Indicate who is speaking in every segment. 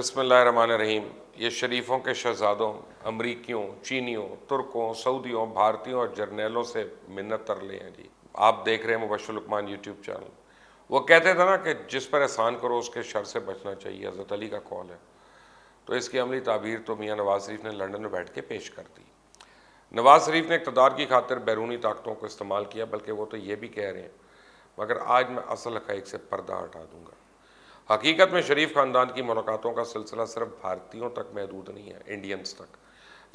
Speaker 1: बिस्मिल्लाहिर्रहमानिर्रहीम। ये शरीफों के शहजादों, अमरीकियों, चीनियों, तुर्कों, सऊदियों, भारतीयों और जर्नैलों से मिन्नत तर ले हैं जी। आप देख रहे हैं मुबश्शिर लुकमान यूट्यूब चैनल। वो कहते थे ना कि जिस पर एहसान करो उसके शर से बचना चाहिए, हज़रत अली का कौल है। तो इसकी अमली ताबीर तो मियाँ नवाज शरीफ ने लंदन में बैठ के पेश कर दी। नवाज शरीफ ने इक़्तिदार की खातिर बैरूनी ताकतों को इस्तेमाल किया, बल्कि वो तो ये भी कह रहे हैं मगर आज मैं असल हक़ाइक़ से पर्दा हटा दूंगा। हकीकत में शरीफ ख़ानदान की मुलाकातों का सिलसिला सिर्फ भारतीयों तक महदूद नहीं है, इंडियंस तक।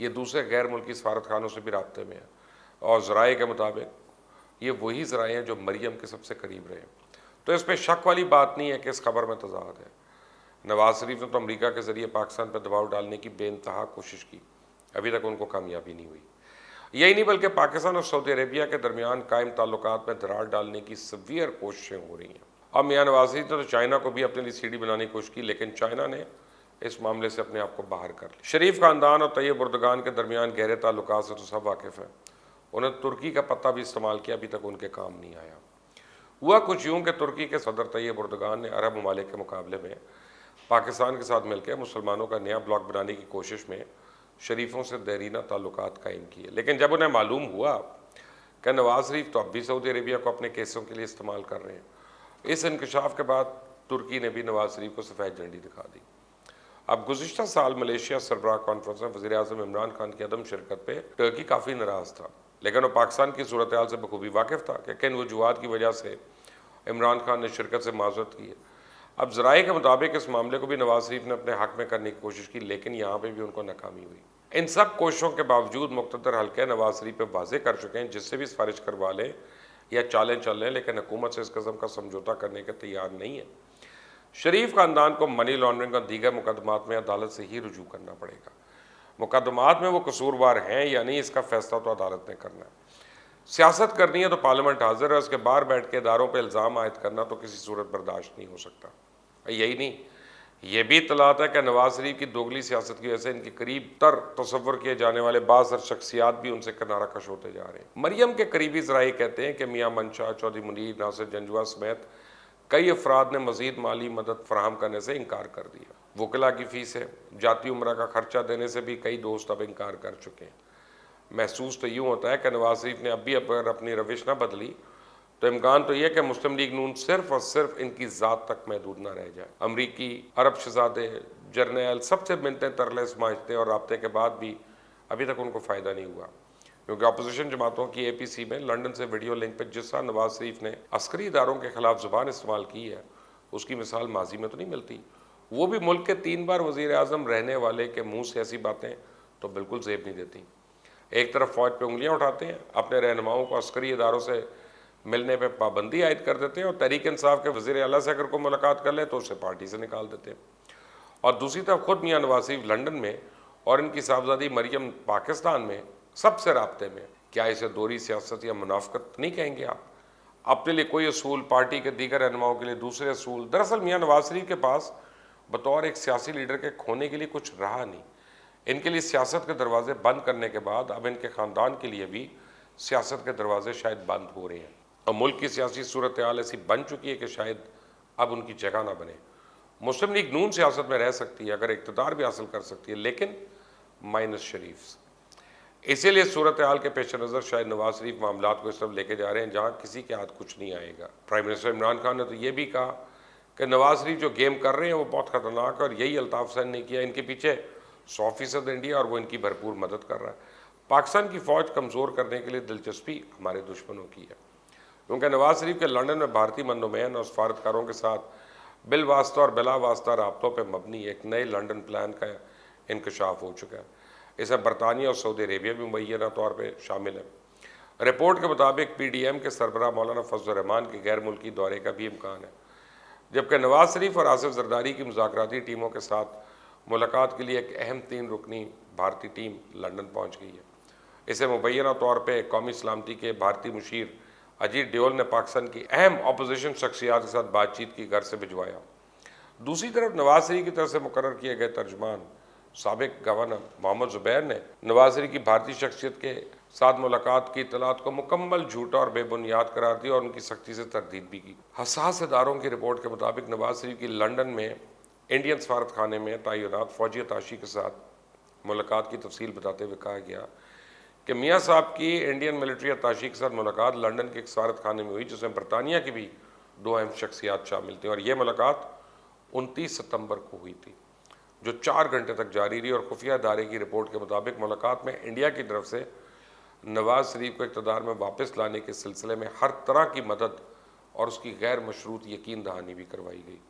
Speaker 1: ये दूसरे गैर मुल्की सफारत खानों से भी राब्ते में है और ज़राए के मुताबिक ये वही ज़राए हैं जो मरियम के सबसे करीब रहे। तो इस पर शक वाली बात नहीं है कि इस खबर में तज़ाद है। नवाज शरीफ ने तो अमरीका के ज़रिए पाकिस्तान पर दबाव डालने की बेइंतहा कोशिश की, अभी तक उनको कामयाबी नहीं हुई। यही नहीं बल्कि पाकिस्तान और सऊदी अरेबिया के दरमियान कायम ताल्लुकात में दरार डालने की सवियर कोशिशें हो रही हैं। अब मियाँ नवाज शरीफ ने तो चाइना को भी अपने लिए सीढ़ी बनाने की कोशिश की, लेकिन चाइना ने इस मामले से अपने आप को बाहर कर लिया। शरीफ खानदान और तैयब उर्दगान के दरमियान गहरे ताल्लुकात से तो सब वाकिफ़ हैं। उन्हें तुर्की का पत्ता भी इस्तेमाल किया, अभी तक उनके काम नहीं आया। हुआ कुछ यूँ कि तुर्की के सदर तैयब उर्दगान ने अरब ममालिक के मुकाबले में पाकिस्तान के साथ मिलकर मुसलमानों का नया ब्लॉक बनाने की कोशिश में शरीफों से देरीना ताल्लुकात कायम किए। लेकिन जब उन्हें मालूम हुआ कि नवाज शरीफ तो अब भी सऊदी अरेबिया को अपने केसों के लिए इस्तेमाल कर रहे हैं, इस इंकशाफ के बाद तुर्की ने भी नवाज शरीफ को सफ़ेद झंडी दिखा दी। अब गुज़िश्ता साल मलेशिया सरबराह कॉन्फ्रेंस में वज़ीर आज़म इमरान खान की अदम शिरकत पे टर्की काफ़ी नाराज़ था, लेकिन वो पाकिस्तान की सूरत हाल से बखूबी वाकिफ़ था कि किन वजूहात की वजह से इमरान खान ने शिरकत से माजरत की है। अब ज़राए के मुताबिक इस मामले को भी नवाज शरीफ ने अपने हक़ में करने की कोशिश की, लेकिन यहाँ पर भी उनको नाकामी हुई। इन सब कोशिशों के बावजूद मुक़्तदर हल्के नवाज शरीफ पे वाज़े कर चुके हैं जिससे भी सिफारिश करवा लें या चालें चल लें, लेकिन हुकूमत से इस कस्म का समझौता करने के तैयार नहीं है। शरीफ ख़ानदान को मनी लॉन्ड्रिंग और दीगर मुकदमात में अदालत से ही रुजू करना पड़ेगा। मुकदमात में वो कसूरवार हैं या नहीं, इसका फैसला तो अदालत ने करना है। सियासत करनी है तो पार्लियामेंट हाजिर है, उसके बाहर बैठ के इदारों पर इल्ज़ाम आयद करना तो किसी सूरत बर्दाश्त नहीं हो सकता। यही नहीं, ये भी इतलात है कि नवाज शरीफ की दोगली सियासत की वजह से इनके करीब तर तस्वर किए जाने वाले बाज़ शख्सियात भी उनसे किनारा कश होते जा रहे हैं। मरियम के करीबी ज़राए कहते हैं कि मियाँ मंशा, चौधरी मुनीर, नासिर जंजुआ समेत कई अफराद ने मज़ीद माली मदद फराहम करने से इनकार कर दिया। वकला की फ़ीस है, जाती उम्र का खर्चा देने से भी कई दोस्त अब इनकार कर चुके हैं। महसूस तो यूँ होता है कि नवाज शरीफ ने अब भी अगर अपनी रविश न बदली तो इम्कान तो यह कि मुस्लिम लीग नून सिर्फ और सिर्फ इनकी ज़ात तक महदूद ना रह जाए। अमरीकी, अरब शहज़ादे, जर्नैल सबसे मिलते तरले समाजते और राब्ते के बाद भी अभी तक उनको फ़ायदा नहीं हुआ, क्योंकि अपोजिशन जमातों की APC में लंदन से वीडियो लिंक पर जिस तरह नवाज शरीफ ने अस्करी इदारों के खिलाफ ज़ुबान इस्तेमाल की है, उसकी मिसाल माजी में तो नहीं मिलती। वो भी मुल्क के 3 बार वज़ीर आज़म रहने वाले के मुँह से ऐसी बातें तो बिल्कुल ज़ेब नहीं देती। एक तरफ फ़ौज पर उंगलियाँ उठाते हैं, अपने रहनुमाओं को अस्करी इदारों से मिलने पे पाबंदी आयद कर देते हैं और तहरीक इंसाफ के वज़ीर आला से अगर कोई मुलाकात कर ले तो उसे पार्टी से निकाल देते हैं। और दूसरी तरफ खुद मियाँ नवाज शरीफ लंदन में और इनकी साहबजादी मरियम पाकिस्तान में सबसे राब्ते में। क्या इसे दोहरी सियासत या मुनाफकत नहीं कहेंगे आप? अपने लिए कोई असूल, पार्टी के दीगर रहनुमाओं के लिए दूसरे असूल। दरअसल मियाँ नवाज शरीफ के पास बतौर एक सियासी लीडर के खोने के लिए कुछ रहा नहीं। इनके लिए सियासत के दरवाजे बंद करने के बाद अब इनके ख़ानदान के लिए भी सियासत के दरवाजे शायद बंद हो रहे हैं और मुल्क की सियासी सूरत हाल ऐसी बन चुकी है कि शायद अब उनकी जगह ना बने। मुस्लिम लीग नून सियासत में रह सकती है, अगर इक़्तिदार भी हासिल कर सकती है, लेकिन माइनस शरीफ। इसीलिए सूरत हाल के पेश नज़र शायद नवाज शरीफ मामलात को इस तरफ लेके जा रहे हैं जहाँ किसी के हाथ कुछ नहीं आएगा। प्राइम मिनिस्टर इमरान खान ने तो ये भी कहा कि नवाज शरीफ जो गेम कर रहे हैं वो बहुत ख़तरनाक है और यही अल्ताफ़ हुसैन ने किया। इनके पीछे 100% इंडिया और वो इनकी भरपूर मदद कर रहा है। पाकिस्तान की फ़ौज कमज़ोर करने के लिए दिलचस्पी हमारे दुश्मनों की है, क्योंकि नवाज शरीफ के लंदन में भारतीय नुमाइंदों और सफारतकारों के साथ बिल वास्ता और बिला वास्ता राब्तों पर मबनी एक नए लंदन प्लान का इंकशाफ हो चुका है। इसमें बरतानिया और सऊदी अरेबिया भी मुबैना तौर पर शामिल है। रिपोर्ट के मुताबिक PDM के सरबराह मौलाना फजल रहमान के गैर मुल्की दौरे का भी इम्कान है, जबकि नवाज शरीफ और आसिफ जरदारी की मुज़ाकराती टीमों के साथ मुलाकात के लिए एक अहम 3 रुकनी भारतीय टीम लंदन पहुँच गई है। इसे मुबैना तौर पर कौमी सलामती के भारतीय मुशीर अजीत डोवाल ने पाकिस्तान की अहम अपोजिशन शख्सियात के साथ बातचीत की घर से भिजवाया। दूसरी तरफ नवाज शरीफ की तरफ से मुकर्रर किए गए तर्जमान साबिक गवर्नर मोहम्मद ज़ुबैर ने नवाज शरीफ की भारतीय शख्सियत के साथ मुलाकात की इतलात को मुकम्मल झूठा और बेबुनियाद करार दिया और उनकी सख्ती से तरदीद भी की। हसास इदारों की रिपोर्ट के मुताबिक नवाज शरीफ की लंदन में इंडियन सफारत खाने में तैनात फौजी अताशी के साथ मुलाकात की तफसील बताते हुए कहा गया कि मियाँ साहब की इंडियन मिलिट्री अताशी के साथ मुलाकात लंदन के एक सफारत खाने में हुई, जिसमें बरतानिया की भी 2 अहम शख्सियात शामिल थी और ये मुलाकात 29 सितंबर को हुई थी, जो 4 घंटे तक जारी रही। और खुफिया इदारे की रिपोर्ट के मुताबिक मुलाकात में इंडिया की तरफ से नवाज शरीफ को इक़्तिदार में वापस लाने के सिलसिले में हर तरह की मदद और उसकी गैर मशरूत यकीन दहानी भी करवाई गई।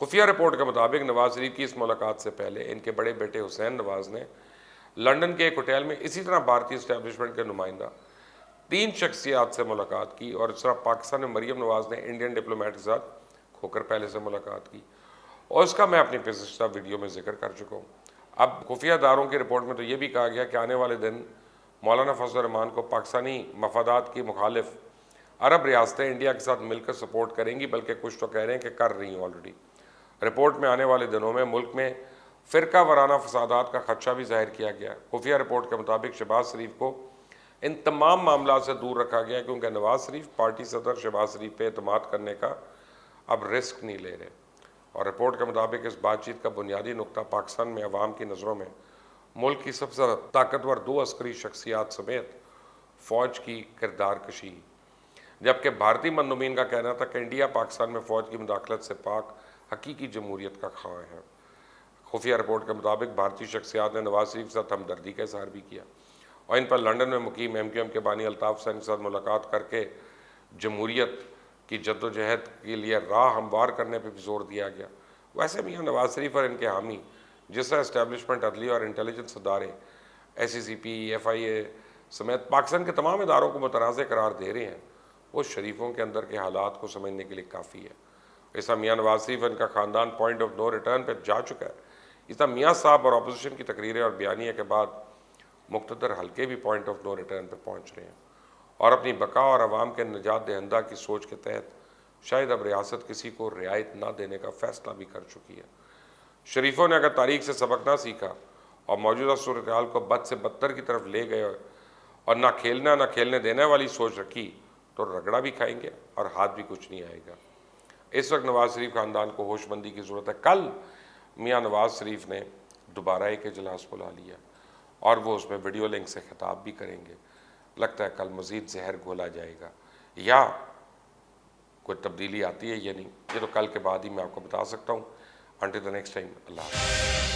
Speaker 1: खुफिया रिपोर्ट के मुताबिक नवाज शरीफ की इस मुलाकात से पहले इनके बड़े बेटे हुसैन नवाज ने लंदन के एक होटल में इसी तरह भारतीय इस्टेब्लिशमेंट के नुमाइंदा 3 शख्सियात से मुलाकात की और इस तरह पाकिस्तान में मरीम नवाज ने इंडियन डिप्लोमेट के साथ खोकर पहले से मुलाकात की और उसका मैं अपनी पिछला वीडियो में जिक्र कर चुका हूँ। अब खुफिया इदारों की रिपोर्ट में तो ये भी कहा गया कि आने वाले दिन मौलाना फजल रहमान को पाकिस्तानी मफादात की मुखालिफ अरब रियासतें इंडिया के साथ मिलकर सपोर्ट करेंगी, बल्कि कुछ तो कह रहे हैं कि कर रही हैं ऑलरेडी। रिपोर्ट में आने वाले दिनों में मुल्क में फ़िरका वाराना फसादात का खदशा भी जाहिर किया गया। खुफिया रिपोर्ट के मुताबिक शहबाज शरीफ को इन तमाम मामला से दूर रखा गया क्योंकि नवाज शरीफ पार्टी सदर शहबाज शरीफ पे एतमाद करने का अब रिस्क नहीं ले रहे। और रिपोर्ट के मुताबिक इस बातचीत का बुनियादी नुकता पाकिस्तान में अवाम की नज़रों में मुल्क की सबसे ज़्यादा ताकतवर 2 अस्करी शख्सियात समेत फ़ौज की किरदार कशी, जबकि भारतीय मंदुमीन का कहना था कि इंडिया पाकिस्तान में फ़ौज की मुदाखलत से पाक हकीकी जमहूरियत का ख्वाह है। खुफिया रिपोर्ट के मुताबिक भारतीय शख्सियात ने नवाज शरीफ के साथ हमदर्दी का इजहार भी किया और इन पर लंदन में मुकीम MQM के बानी अल्ताफ़ हुसैन के साथ मुलाकात करके जमहूरियत की जद्दोजहद के लिए राह हमवार करने पर भी जोर दिया गया। वैसे भी नवाज शरीफ और इनके हामी जिस तरह इस्टेब्लिशमेंट, अदली और इंटेलिजेंस इदारे SCCP, FIA समेत पाकिस्तान के तमाम इदारों को मुतनाज़ करार दे रहे हैं, वो शरीफों के अंदर के हालात को समझने के लिए काफ़ी है। ऐसा मियाँ नवाज शरीफ इनका ख़ानदान पॉइंट ऑफ नो रिटर्न पर जा चुका है। इस तरह मियाँ साहब और अपोजिशन की तकरीरें और बयानिया के बाद मुक़्तदर हल्के भी पॉइंट ऑफ नो रिटर्न पर पहुँच रहे हैं और अपनी बका और अवाम के निजात दहिंदा की सोच के तहत शायद अब रियासत किसी को रियायत ना देने का फ़ैसला भी कर चुकी है। शरीफों ने अगर तारीख से सबक ना सीखा और मौजूदा सूरत हाल को बद से बदतर की तरफ ले गए और ना खेलना ना खेलने देने वाली सोच रखी तो रगड़ा भी खाएंगे और हाथ भी कुछ नहीं आएगा। इस वक्त नवाज शरीफ ख़ानदान को होशमंदी की ज़रूरत है। कल मियाँ नवाज शरीफ ने दोबारा एक इजलास बुला लिया और वो उसमें वीडियो लिंक से खिताब भी करेंगे। लगता है कल मज़ीद जहर घोला जाएगा या कोई तब्दीली आती है या नहीं, ये तो कल के बाद ही मैं आपको बता सकता हूँ। अंटिल द नेक्स्ट टाइम, अल्लाह हाफ़िज़।